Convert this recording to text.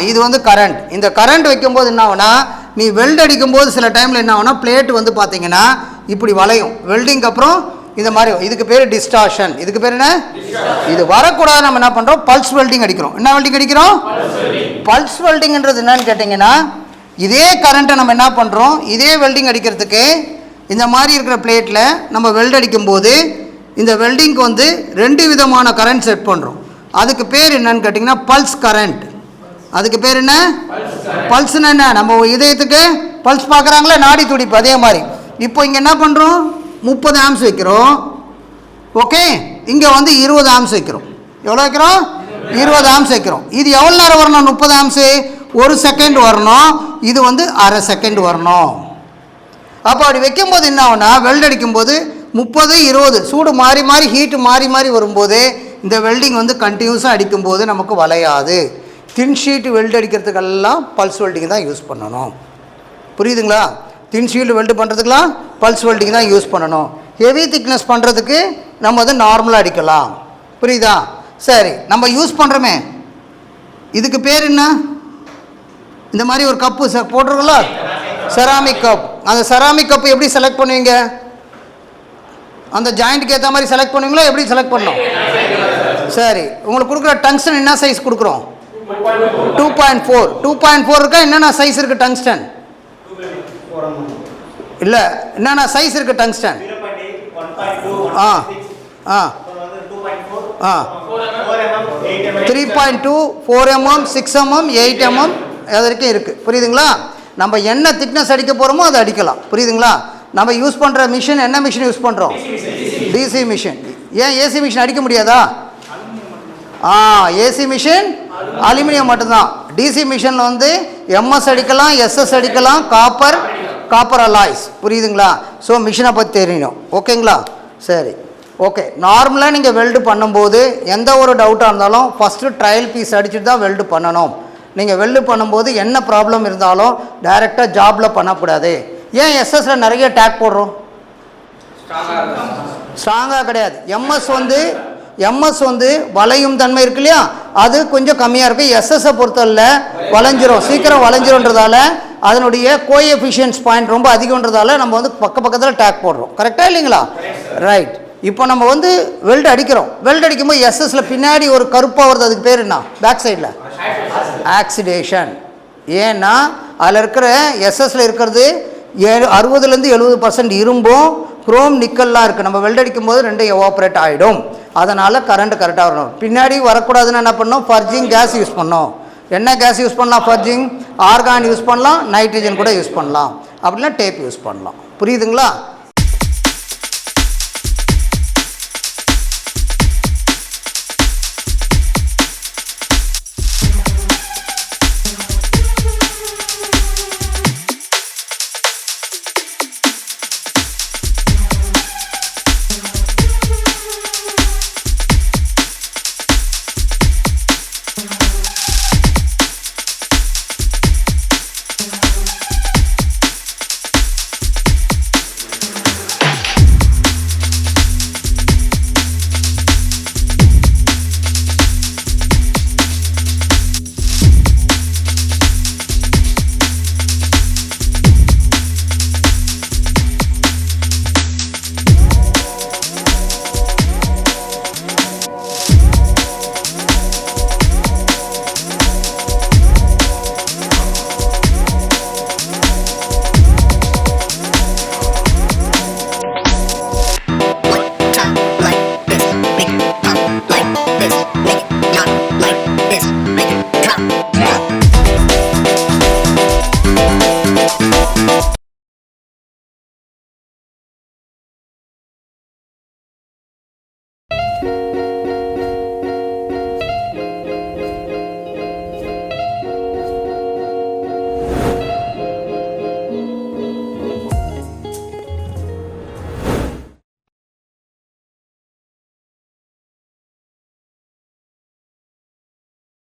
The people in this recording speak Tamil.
இது வந்து கரண்ட். இந்த கரண்ட் வைக்கும்போது என்ன ஆகுனா, நீ வெல்ட் அடிக்கும்போது சில டைமில் என்ன ஆகுனா பிளேட் வந்து பார்த்தீங்கன்னா இப்படி வளையும். வெல்டிங்க்கு அப்புறம் இந்த மாதிரி, இதுக்கு பேர் டிஸ்டார்ஷன். இதுக்கு பேர் என்ன? இது வரக்கூடாது. நம்ம என்ன பண்ணுறோம்? பல்ஸ் வெல்டிங் அடிக்கிறோம். என்ன வெல்டிங் அடிக்கிறோம்? பல்ஸ் வெல்டிங்ன்றது என்னன்னு கேட்டிங்கன்னா, இதே கரண்ட்டை நம்ம என்ன பண்ணுறோம், இதே வெல்டிங் அடிக்கிறதுக்கு இந்த மாதிரி இருக்கிற பிளேட்டில் நம்ம வெல்ட் அடிக்கும்போது இந்த வெல்டிங்க்கு வந்து 2 விதமான கரண்ட் செட் பண்ணுறோம். அதுக்கு பேர் என்னன்னு கேட்டிங்கன்னா பல்ஸ் கரண்ட். அதுக்கு பேர் என்ன? பல்ஸ்னா என்ன? நம்ம இதயத்துக்கு பல்ஸ் பார்க்குறாங்களே, நாடி துடிப்பு, அதே மாதிரி. இப்போ இங்கே என்ன பண்ணுறோம்? 30 ஆம்ஸ் வைக்கிறோம். ஓகே, இங்கே வந்து 20 ஆம்ஸ் வைக்கிறோம். எவ்வளோ வைக்கிறோம்? 20 ஆம்ஸ் வைக்கிறோம். இது எவ்வளோ நேரம் வரணும்? 30 ஆம்ஸு 1 செகண்ட் வரணும். இது வந்து அரை செகண்ட் வரணும். அப்போ அப்படி வைக்கும்போது என்ன ஆகுனா, வெல்ட் அடிக்கும்போது 30 20 சூடு மாறி மாறி ஹீட்டு மாறி மாறி வரும்போது இந்த வெல்டிங் வந்து கண்டினியூஸாக அடிக்கும்போது நமக்கு வளையாது. தின் ஷீட் வெல்ட் அடிக்கிறதுக்கெல்லாம் பல்ஸ் வெல்டிங் தான் யூஸ் பண்ணணும். புரியுதுங்களா? தின் ஷீட் வெல்டு பண்ணுறதுக்கெலாம் பல்ஸ் வெல்டிங் தான் யூஸ் பண்ணணும். ஹெவி திக்னஸ் பண்ணுறதுக்கு நம்ம வந்து நார்மலாக அடிக்கலாம். புரியுதா? சரி, நம்ம யூஸ் பண்ணுறோமே, இதுக்கு பேர் என்ன? இந்த மாதிரி ஒரு கப்பு போட்டிருக்கோம்ல, செராமிக் கப். அந்த செராமிக் கப்பு எப்படி செலக்ட் பண்ணுவீங்க? அந்த ஜாயிண்ட்டுக்கு ஏற்ற மாதிரி செலக்ட் பண்ணுவீங்களா? எப்படி செலக்ட் பண்ணணும்? சரி, உங்களுக்கு கொடுக்குற டங்ஸ்டன் என்ன சைஸ் கொடுக்குறோம்? 2.4. 2.4 இருக்கா? என்னென்ன சைஸ் இருக்குது டங்ஸ்டன்? இல்லை, என்னென்ன சைஸ் இருக்குது டங்ஸ்டன்? 3.2, 4 mm, 6 mm, 8 mm அது வரைக்கும் இருக்குது. புரியுதுங்களா? நம்ம என்ன திக்னஸ் அடிக்க போகிறோமோ அதை அடிக்கலாம். புரியுதுங்களா? நம்ம யூஸ் பண்ணுற மிஷின் என்ன மிஷின் யூஸ் பண்ணுறோம்? DC machine. ஏன் ஏசி மிஷின் அடிக்க முடியாதா? ஏசி மிஷின் அலுமினியம் மட்டும்தான். டிசி மிஷினில் வந்து எம்எஸ் அடிக்கலாம், எஸ்எஸ் அடிக்கலாம், காப்பர் அலாய்ஸ். புரியுதுங்களா? ஸோ மிஷினை பற்றி தெரியணும். ஓகேங்களா? சரி, ஓகே. நார்மலாக நீங்கள் வெல்டு பண்ணும்போது எந்த ஒரு டவுட்டாக இருந்தாலும் ஃபஸ்ட்டு ட்ரையல் பீஸ் அடிச்சுட்டு தான் வெல்டு பண்ணணும். நீங்கள் வெல்டு பண்ணும்போது என்ன ப்ராப்ளம் இருந்தாலும் டைரெக்டாக ஜாபில் பண்ணக்கூடாது. ஏன் எஸ்எஸில் நிறைய டேக் போடுறோம்? ஸ்ட்ராங்காக கிடையாது. எம்எஸ் வந்து வளையும் தன்மை இருக்கு இல்லையா, அது கொஞ்சம் கம்மியாக இருக்குது. எஸ்எஸ்ஸை பொறுத்தவரை வளைஞ்சிரும், சீக்கிரம் வளைஞ்சிருன்றதால அதனுடைய கோஎஃபிஷியன்ஸ் பாயிண்ட் ரொம்ப அதிகன்றதால நம்ம வந்து பக்கத்தில் டேக் போடுறோம். கரெக்டாக இல்லைங்களா? ரைட். இப்போ நம்ம வந்து வெல்டு அடிக்கிறோம். வெல்டு அடிக்கும்போது எஸ்எஸில் பின்னாடி ஒரு கருப்பாக வருது, அதுக்கு பேர் என்ன? பேக் சைடில் ஆக்சிடேஷன். ஏன்னா அதில் இருக்கிற எஸ்எஸில் இருக்கிறது 60லேருந்து 70% இரும்பும் குரோம் நிக்கல்லாம் இருக்குது. நம்ம வெல்ட் அடிக்கும்போது 2 எவாப்ரேட் ஆகிடும். அதனால் கரண்ட் கரெக்டாக வரணும். பின்னாடி வரக்கூடாதுன்னு என்ன பண்ணோம்? ஃபர்ஜிங் கேஸ் யூஸ் பண்ணோம். என்ன கேஸ் யூஸ் பண்ணலாம்? ஃபர்ஜிங், ஆர்கான் யூஸ் பண்ணலாம், நைட்ரஜன் கூட யூஸ் பண்ணலாம், அப்படின்னா டேப் யூஸ் பண்ணலாம். புரியுதுங்களா?